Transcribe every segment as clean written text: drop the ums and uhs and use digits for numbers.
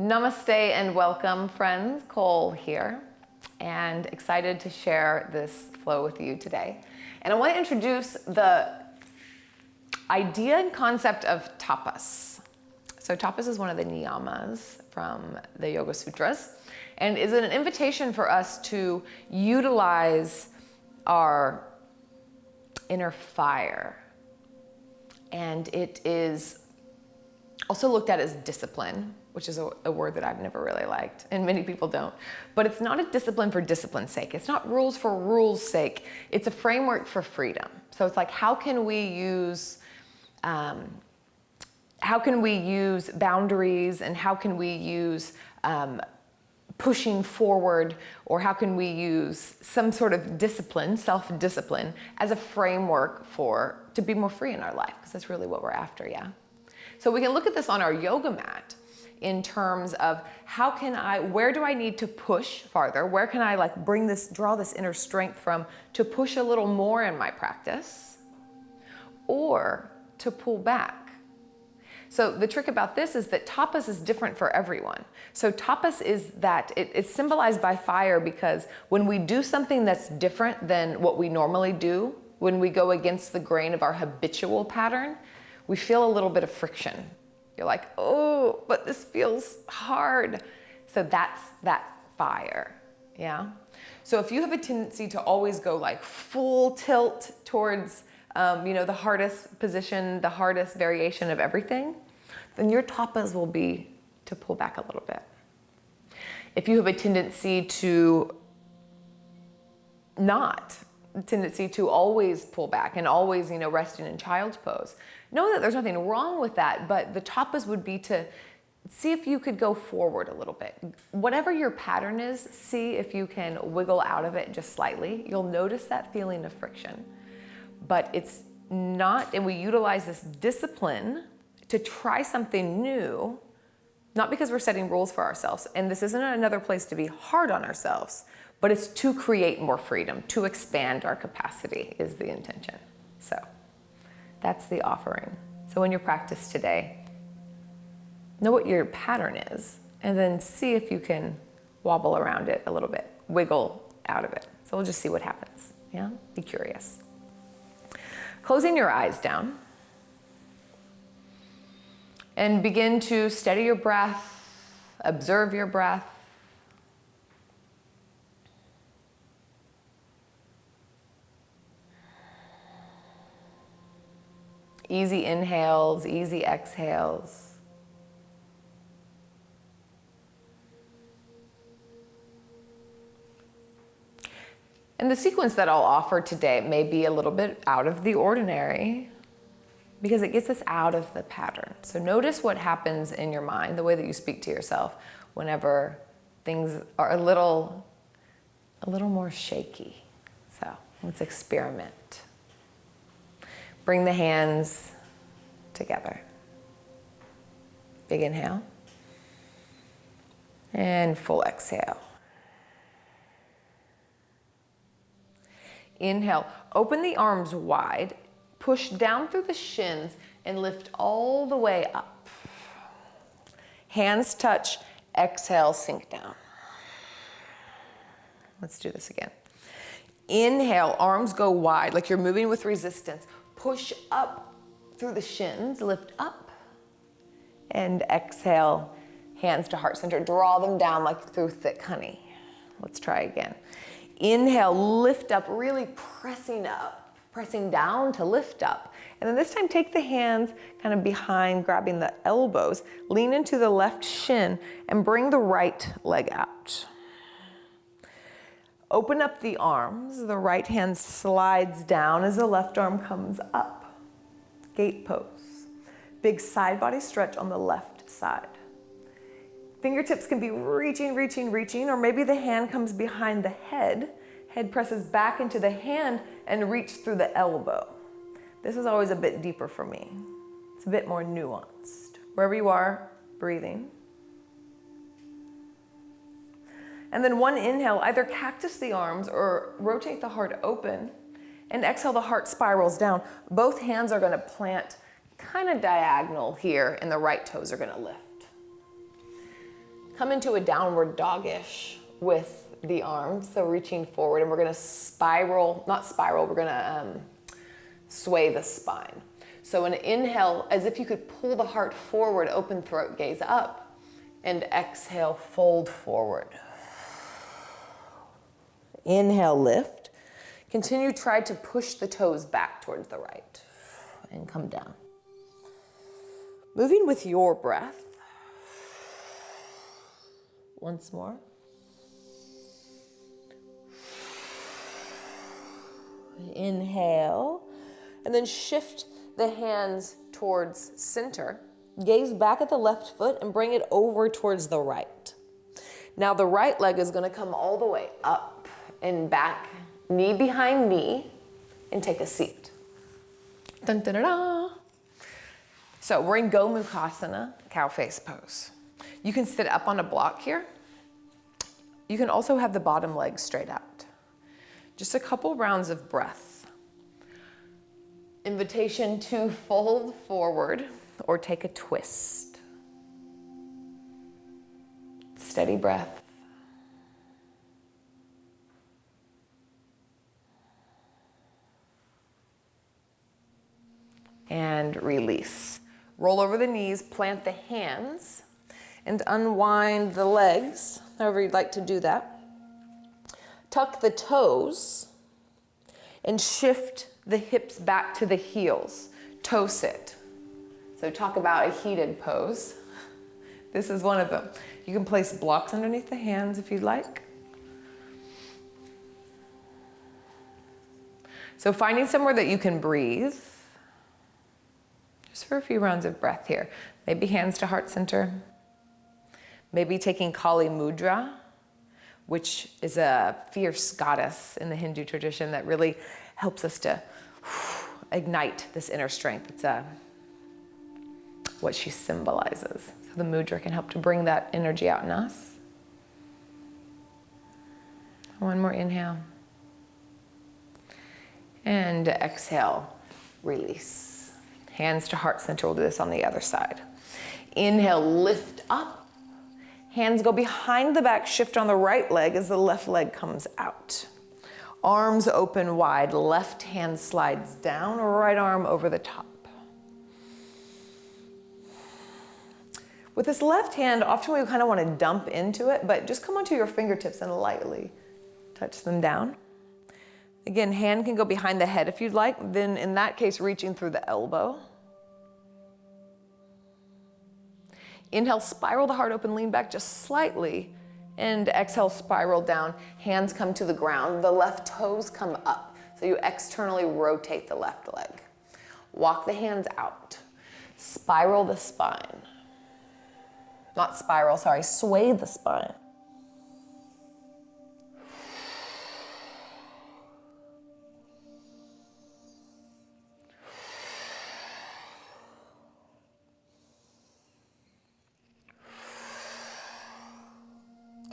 Namaste and welcome, friends. Cole here, and excited to share this flow with you today. And I want to introduce the idea and concept of tapas. So tapas is one of the niyamas from the Yoga Sutras, and is an invitation for us to utilize our inner fire. And it is also looked at as discipline, which is a word that I've never really liked, and many people don't. But it's not a discipline for discipline's sake. It's not rules for rules' sake. It's a framework for freedom. So it's like, how can we use boundaries, and how can we use pushing forward, or how can we use some sort of discipline, self-discipline, as a framework to be more free in our life, because that's really what we're after, yeah? So we can look at this on our yoga mat in terms of where do I need to push farther? Where can I draw this inner strength from to push a little more in my practice, or to pull back? So the trick about this is that tapas is different for everyone. So tapas is that it's symbolized by fire, because when we do something that's different than what we normally do, when we go against the grain of our habitual pattern, we feel a little bit of friction. You're like, oh, but this feels hard. So that's that fire, yeah? So if you have a tendency to always go like full tilt towards the hardest position, the hardest variation of everything, then your tapas will be to pull back a little bit. If you have a tendency to always pull back and always, resting in child's pose, know that there's nothing wrong with that, but the tapas would be to see if you could go forward a little bit. Whatever your pattern is, see if you can wiggle out of it just slightly. You'll notice that feeling of friction. But it's not, and we utilize this discipline to try something new, not because we're setting rules for ourselves. And this isn't another place to be hard on ourselves, but it's to create more freedom, to expand our capacity is the intention. So that's the offering. So in your practice today, know what your pattern is, and then see if you can wobble around it a little bit, wiggle out of it. So we'll just see what happens, yeah? Be curious. Closing your eyes down, and begin to steady your breath, observe your breath. Easy inhales, easy exhales. And the sequence that I'll offer today may be a little bit out of the ordinary, because it gets us out of the pattern. So notice what happens in your mind, the way that you speak to yourself whenever things are a little more shaky. So let's experiment. Bring the hands together. Big inhale. And full exhale. Inhale, open the arms wide, push down through the shins, and lift all the way up. Hands touch, exhale, sink down. Let's do this again. Inhale, arms go wide, like you're moving with resistance. Push up through the shins, lift up, and exhale, hands to heart center. Draw them down like through thick honey. Let's try again. Inhale, lift up, really pressing up, pressing down to lift up. And then this time, take the hands kind of behind, grabbing the elbows, lean into the left shin, and bring the right leg out. Open up the arms. The right hand slides down as the left arm comes up. Gate pose. Big side body stretch on the left side. Fingertips can be reaching, or maybe the hand comes behind the head. Head presses back into the hand and reach through the elbow. This is always a bit deeper for me. It's a bit more nuanced. Wherever you are, breathing. And then one inhale, either cactus the arms or rotate the heart open, and exhale, the heart spirals down. Both hands are gonna plant kind of diagonal here, and the right toes are gonna lift. Come into a downward dog-ish with the arms. So reaching forward, and we're gonna spiral, not spiral, we're gonna sway the spine. So an inhale, as if you could pull the heart forward, open throat, gaze up, and exhale, fold forward. Inhale, lift. Continue, try to push the toes back towards the right and come down. Moving with your breath. Once more. Inhale, and then shift the hands towards center. Gaze back at the left foot and bring it over towards the right. Now the right leg is going to come all the way up and back, knee behind knee, and take a seat. Dun, dun, dun, dun. So we're in Gomukhasana, cow face pose. You can sit up on a block here. You can also have the bottom leg straight out. Just a couple rounds of breath. Invitation to fold forward or take a twist. Steady breath. And release. Roll over the knees, plant the hands, and unwind the legs, however you'd like to do that. Tuck the toes and shift the hips back to the heels. Toe sit. So talk about a heated pose. This is one of them. You can place blocks underneath the hands if you'd like. So finding somewhere that you can breathe. Just for a few rounds of breath here. Maybe hands to heart center. Maybe taking Kali Mudra, which is a fierce goddess in the Hindu tradition that really helps us to ignite this inner strength. It's what she symbolizes. So the mudra can help to bring that energy out in us. One more inhale. And exhale, release. Hands to heart center, we'll do this on the other side. Inhale, lift up. Hands go behind the back, shift on the right leg as the left leg comes out. Arms open wide, left hand slides down, right arm over the top. With this left hand, often we kind of want to dump into it, but just come onto your fingertips and lightly touch them down. Again, hand can go behind the head if you'd like, then in that case, reaching through the elbow. Inhale, spiral the heart open, lean back just slightly, and exhale, spiral down. Hands come to the ground, the left toes come up, so you externally rotate the left leg. Walk the hands out, spiral the spine. Not spiral, sorry, sway the spine.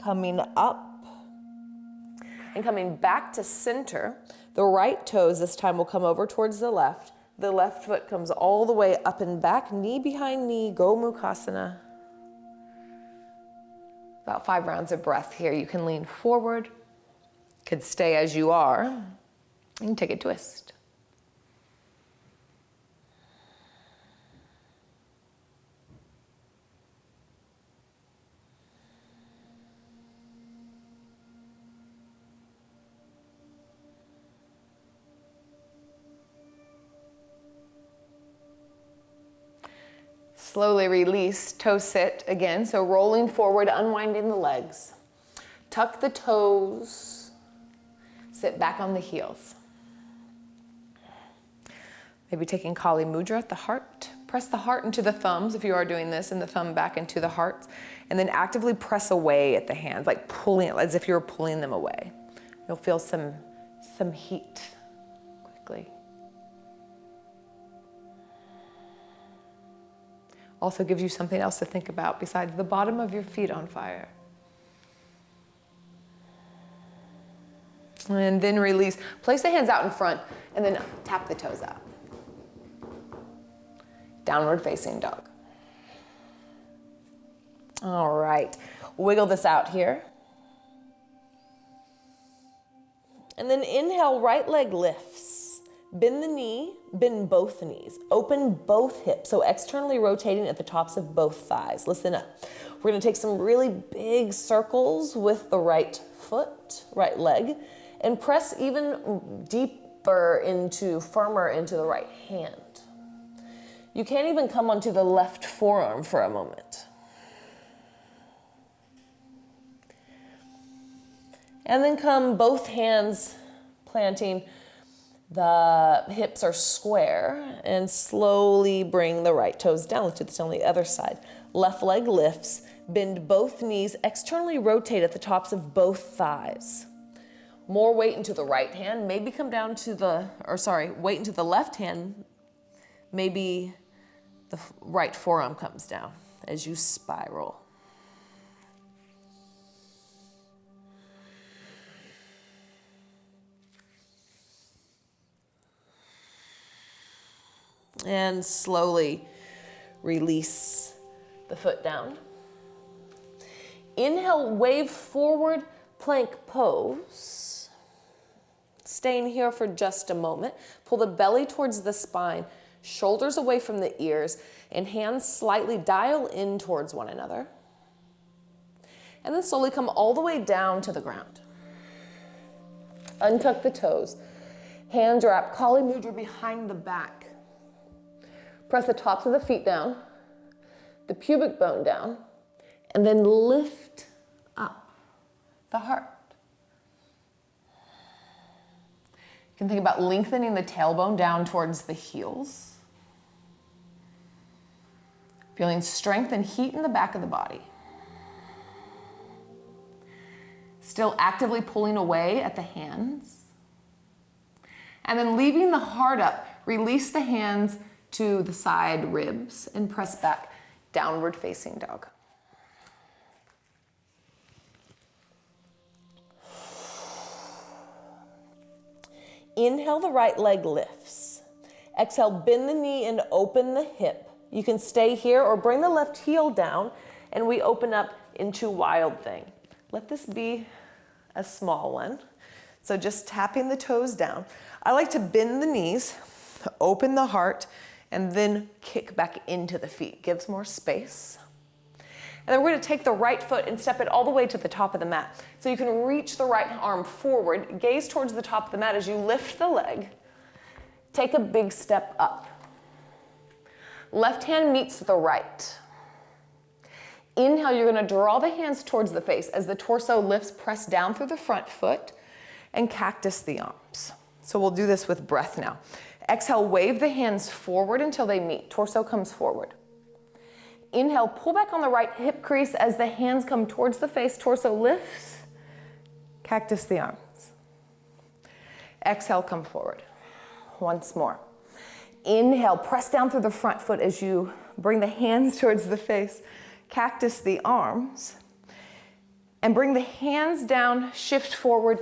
Coming up and coming back to center. The right toes this time will come over towards the left. The left foot comes all the way up and back, knee behind knee, Gomukhasana. About 5 rounds of breath here. You can lean forward, could stay as you are. You can take a twist. Slowly release, toe sit again. So rolling forward, unwinding the legs. Tuck the toes, sit back on the heels. Maybe taking Kali Mudra at the heart. Press the heart into the thumbs if you are doing this, and the thumb back into the heart. And then actively press away at the hands, like pulling it, as if you were pulling them away. You'll feel some heat quickly. Also gives you something else to think about besides the bottom of your feet on fire. And then release. Place the hands out in front and then tap the toes out. Downward facing dog. All right, wiggle this out here. And then inhale, right leg lifts. Bend the knee, bend both knees. Open both hips, so externally rotating at the tops of both thighs. Listen up. We're gonna take some really big circles with the right foot, right leg, and press even deeper firmer into the right hand. You can't even come onto the left forearm for a moment. And then come both hands planting. The hips are square, and slowly bring the right toes down. Let's do this on the other side. Left leg lifts, bend both knees, externally rotate at the tops of both thighs. More weight into the right hand, maybe come down to weight into the left hand, maybe the right forearm comes down as you spiral. And slowly release the foot down. Inhale, wave forward, plank pose. Staying here for just a moment. Pull the belly towards the spine, shoulders away from the ears, and hands slightly dial in towards one another. And then slowly come all the way down to the ground. Untuck the toes. Hands wrap Kali Mudra behind the back. Press the tops of the feet down, the pubic bone down, and then lift up the heart. You can think about lengthening the tailbone down towards the heels. Feeling strength and heat in the back of the body. Still actively pulling away at the hands. And then leaving the heart up, release the hands to the side ribs and press back, downward facing dog. Inhale, the right leg lifts. Exhale, bend the knee and open the hip. You can stay here or bring the left heel down and we open up into Wild Thing. Let this be a small one. So just tapping the toes down. I like to bend the knees, open the heart, and then kick back into the feet. Gives more space. And then we're gonna take the right foot and step it all the way to the top of the mat. So you can reach the right arm forward, gaze towards the top of the mat as you lift the leg. Take a big step up. Left hand meets the right. Inhale, you're gonna draw the hands towards the face as the torso lifts, press down through the front foot, and cactus the arms. So we'll do this with breath now. Exhale, wave the hands forward until they meet. Torso comes forward. Inhale, pull back on the right hip crease as the hands come towards the face. Torso lifts, cactus the arms. Exhale, come forward. Once more. Inhale, press down through the front foot as you bring the hands towards the face. Cactus the arms. And bring the hands down, shift forward,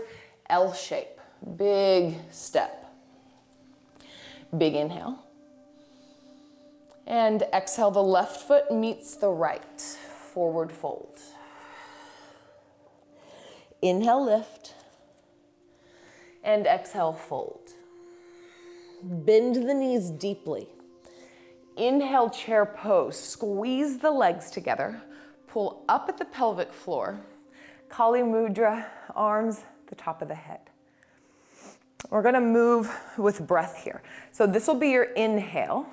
L shape. Big step. Big inhale. And exhale, the left foot meets the right. Forward fold. Inhale, lift. And exhale, fold. Bend the knees deeply. Inhale, chair pose. Squeeze the legs together. Pull up at the pelvic floor. Kali Mudra, arms, the top of the head. We're gonna move with breath here. So this will be your inhale.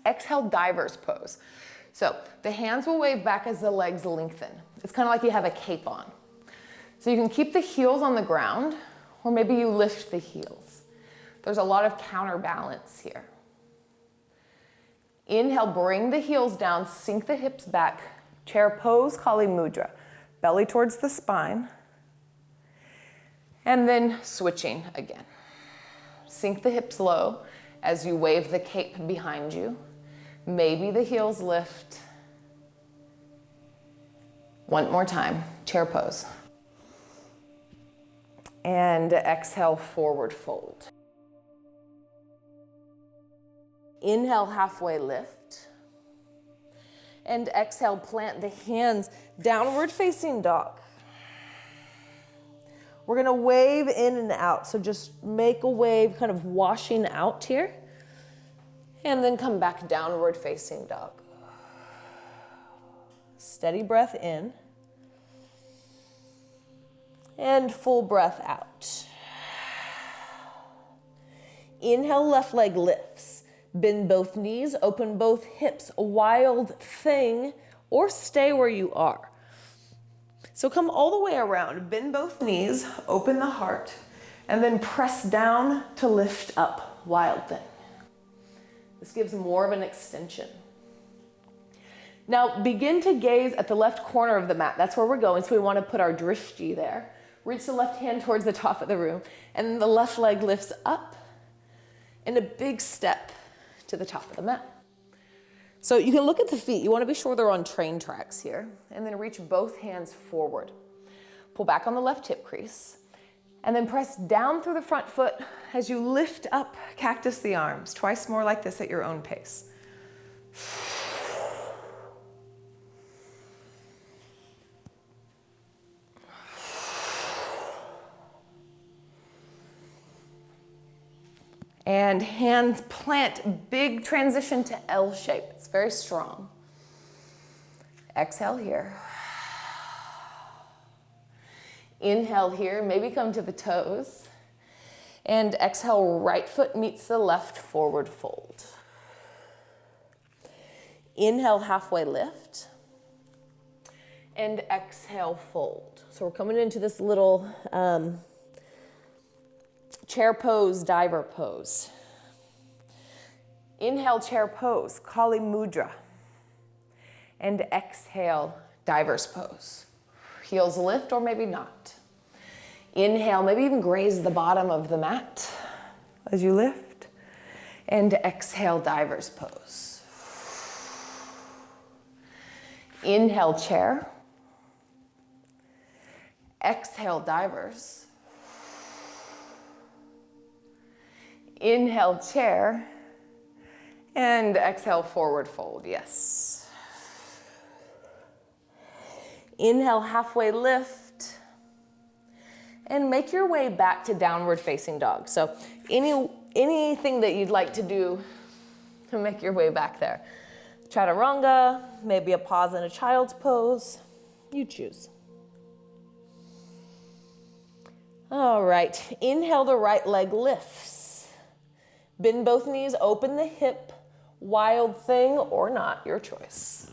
Exhale, diver's pose. So the hands will wave back as the legs lengthen. It's kind of like you have a cape on. So you can keep the heels on the ground, or maybe you lift the heels. There's a lot of counterbalance here. Inhale, bring the heels down, sink the hips back. Chair pose, Kali Mudra. Belly towards the spine. And then switching again. Sink the hips low as you wave the cape behind you. Maybe the heels lift. One more time, chair pose. And exhale, forward fold. Inhale, halfway lift. And exhale, plant the hands, downward facing dog. We're gonna wave in and out. So just make a wave, kind of washing out here. And then come back downward facing dog. Steady breath in. And full breath out. Inhale, left leg lifts. Bend both knees, open both hips, a wild thing, or stay where you are. So come all the way around, bend both knees, open the heart, and then press down to lift up, wild thing. This gives more of an extension. Now begin to gaze at the left corner of the mat. That's where we're going, so we want to put our drishti there. Reach the left hand towards the top of the room, and then the left leg lifts up, and a big step to the top of the mat. So you can look at the feet. You want to be sure they're on train tracks here. And then reach both hands forward. Pull back on the left hip crease. And then press down through the front foot as you lift up, cactus the arms. Twice more like this at your own pace. And hands plant, big transition to L shape. It's very strong. Exhale here. Inhale here, maybe come to the toes. And exhale, right foot meets the left, forward fold. Inhale, halfway lift. And exhale, fold. So we're coming into this little chair pose, diver pose. Inhale, chair pose, Kali Mudra. And exhale, diver's pose. Heels lift or maybe not. Inhale, maybe even graze the bottom of the mat as you lift. And exhale, diver's pose. Inhale, chair. Exhale, divers. Inhale, chair. And exhale, forward fold, yes. Inhale, halfway lift. And make your way back to downward facing dog. So anything that you'd like to do to make your way back there. Chaturanga, maybe a pause in a child's pose. You choose. All right, inhale, the right leg lifts. Bend both knees, open the hip. Wild thing or not, your choice.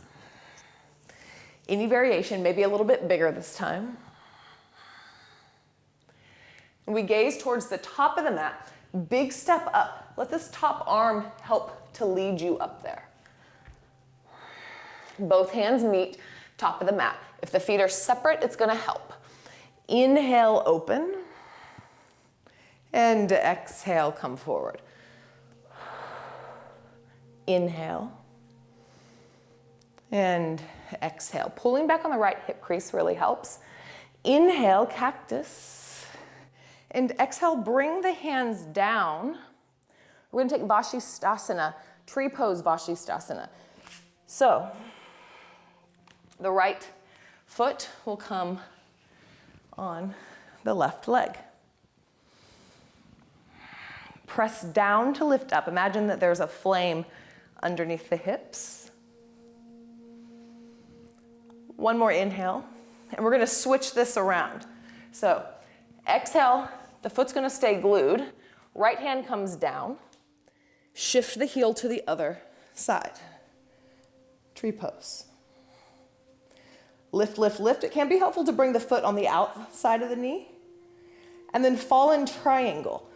Any variation, maybe a little bit bigger this time. And we gaze towards the top of the mat. Big step up. Let this top arm help to lead you up there. Both hands meet top of the mat. If the feet are separate, it's going to help. Inhale, open. And exhale, come forward. Inhale. And exhale. Pulling back on the right hip crease really helps. Inhale, cactus. And exhale, bring the hands down. We're going to take Vashisthasana, tree pose Vashisthasana. So, the right foot will come on the left leg. Press down to lift up. Imagine that there's a flame underneath the hips. One more inhale, and we're going to switch this around. So, exhale, the foot's going to stay glued. Right hand comes down. Shift the heel to the other side. Tree pose. Lift, lift, lift. It can be helpful to bring the foot on the outside of the knee. And then fall in triangle.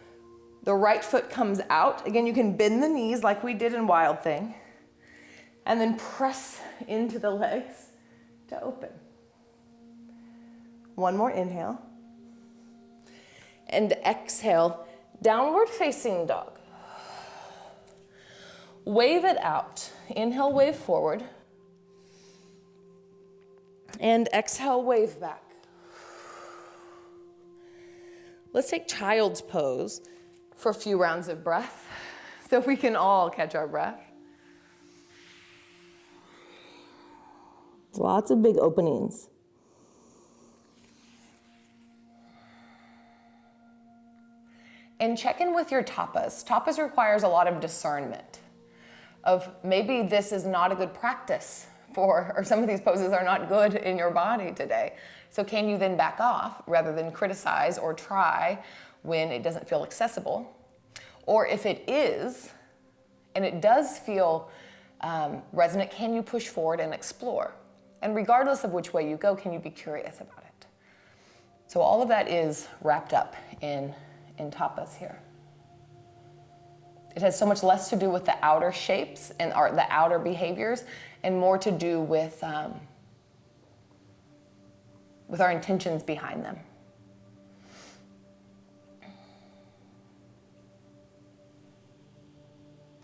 The right foot comes out. Again, you can bend the knees like we did in Wild Thing. And then press into the legs to open. One more inhale. And exhale, downward facing dog. Wave it out. Inhale, wave forward. And exhale, wave back. Let's take child's pose for a few rounds of breath so we can all catch our breath. Lots of big openings. And check in with your tapas. Tapas requires a lot of discernment of maybe this is not a good practice for, or some of these poses are not good in your body today. So can you then back off rather than criticize or try when it doesn't feel accessible? Or if it is, and it does feel resonant, can you push forward and explore? And regardless of which way you go, can you be curious about it? So all of that is wrapped up in tapas here. It has so much less to do with the outer shapes and the outer behaviors and more to do with our intentions behind them.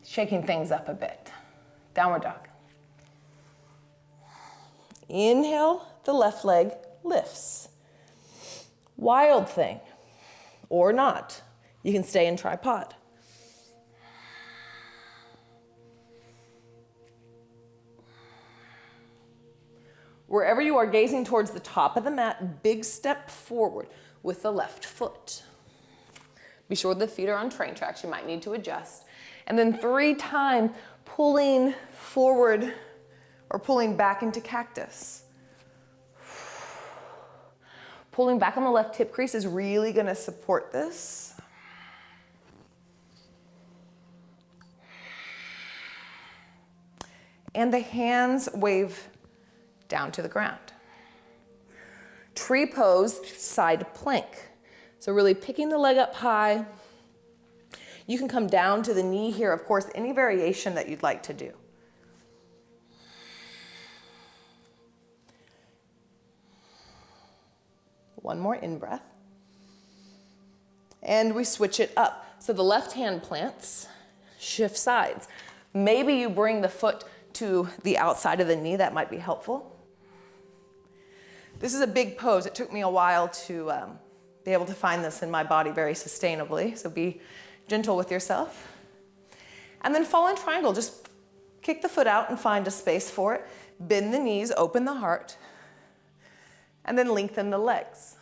Shaking things up a bit. Downward dog. Inhale, the left leg lifts. Wild thing, or not. You can stay in tripod. Wherever you are gazing towards the top of the mat, big step forward with the left foot. Be sure the feet are on train tracks. You might need to adjust. And then 3 times pulling forward or pulling back into cactus. Pulling back on the left hip crease is really going to support this. And the hands wave down to the ground. Tree pose, side plank. So really picking the leg up high. You can come down to the knee here, of course, any variation that you'd like to do. One more in-breath. And we switch it up. So the left hand plants, shift sides. Maybe you bring the foot to the outside of the knee, that might be helpful. This is a big pose. It took me a while to be able to find this in my body very sustainably, so be gentle with yourself. And then fall in triangle. Just kick the foot out and find a space for it. Bend the knees, open the heart, and then lengthen the legs.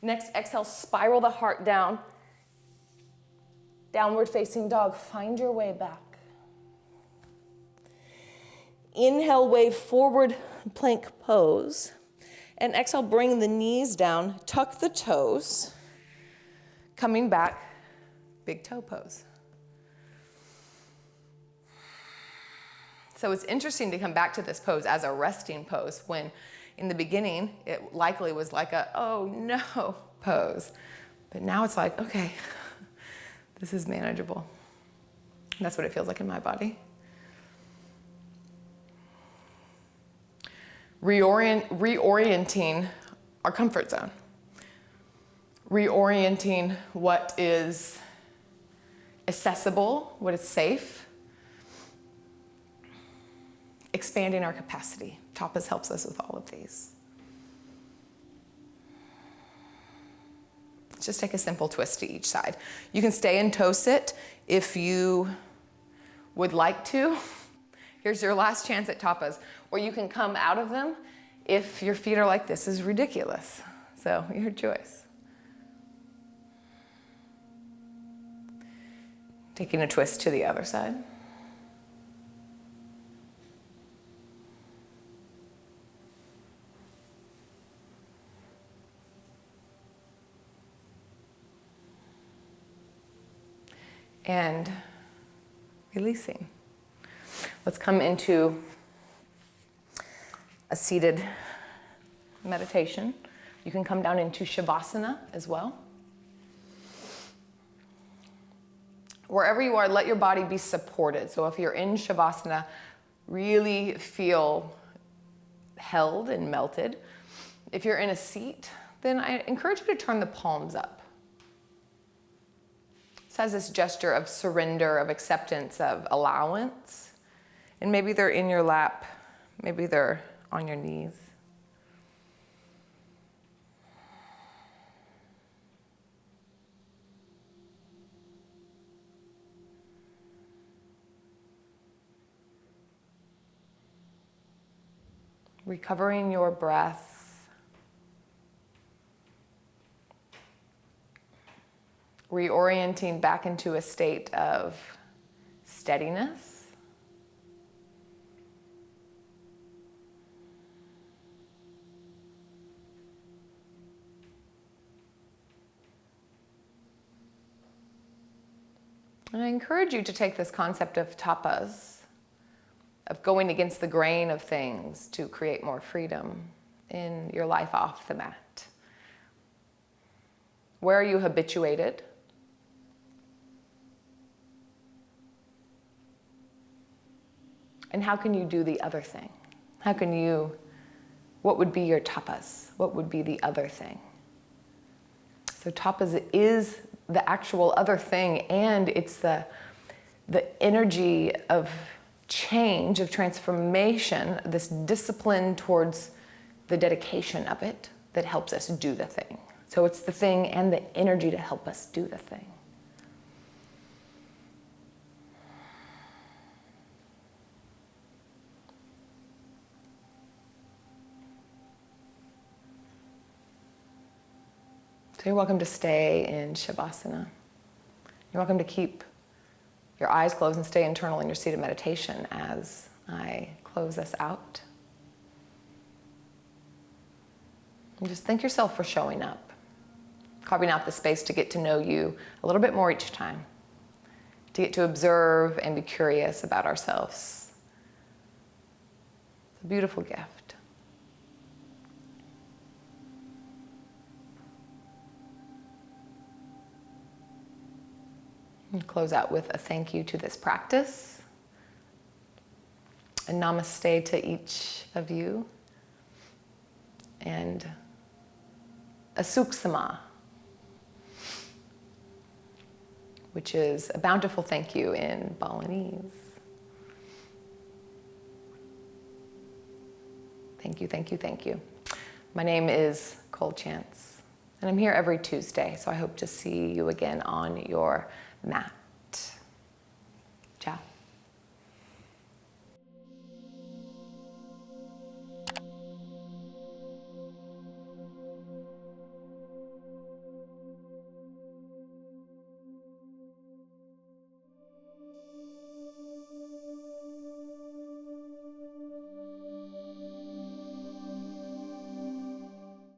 Next, exhale, spiral the heart down. Downward facing dog, find your way back. Inhale, wave forward, plank pose. And exhale, bring the knees down, tuck the toes. Coming back, big toe pose. So it's interesting to come back to this pose as a resting pose when in the beginning it likely was like a, oh no pose. But now it's like, okay, this is manageable. And that's what it feels like in my body. Reorienting our comfort zone. Reorienting what is accessible, what is safe. Expanding our capacity. Tapas helps us with all of these. Just take a simple twist to each side. You can stay in toe sit if you would like to. Here's your last chance at tapas. Or you can come out of them if your feet are like, this is ridiculous. So your choice. Taking a twist to the other side. And releasing. Let's come into a seated meditation. You can come down into Shavasana as well. Wherever you are, let your body be supported. So if you're in Shavasana, really feel held and melted. If you're in a seat, then I encourage you to turn the palms up. This has this gesture of surrender, of acceptance, of allowance. And maybe they're in your lap, maybe they're on your knees. Recovering your breath. Reorienting back into a state of steadiness. And I encourage you to take this concept of tapas, of going against the grain of things to create more freedom in your life off the mat. Where are you habituated? And how can you do the other thing? What would be your tapas? What would be the other thing? So tapas is the actual other thing, and it's the energy of change, of transformation, this discipline towards the dedication of it that helps us do the thing. So it's the thing and the energy to help us do the thing. So you're welcome to stay in Shavasana. You're welcome to keep your eyes closed and stay internal in your seat of meditation as I close us out. And just thank yourself for showing up, carving out the space to get to know you a little bit more each time, to get to observe and be curious about ourselves. It's a beautiful gift. And close out with a thank you to this practice. And namaste to each of you. And a suksama, which is a bountiful thank you in Balinese. Thank you, thank you, thank you. My name is Cole Chance, and I'm here every Tuesday, so I hope to see you again on your mat.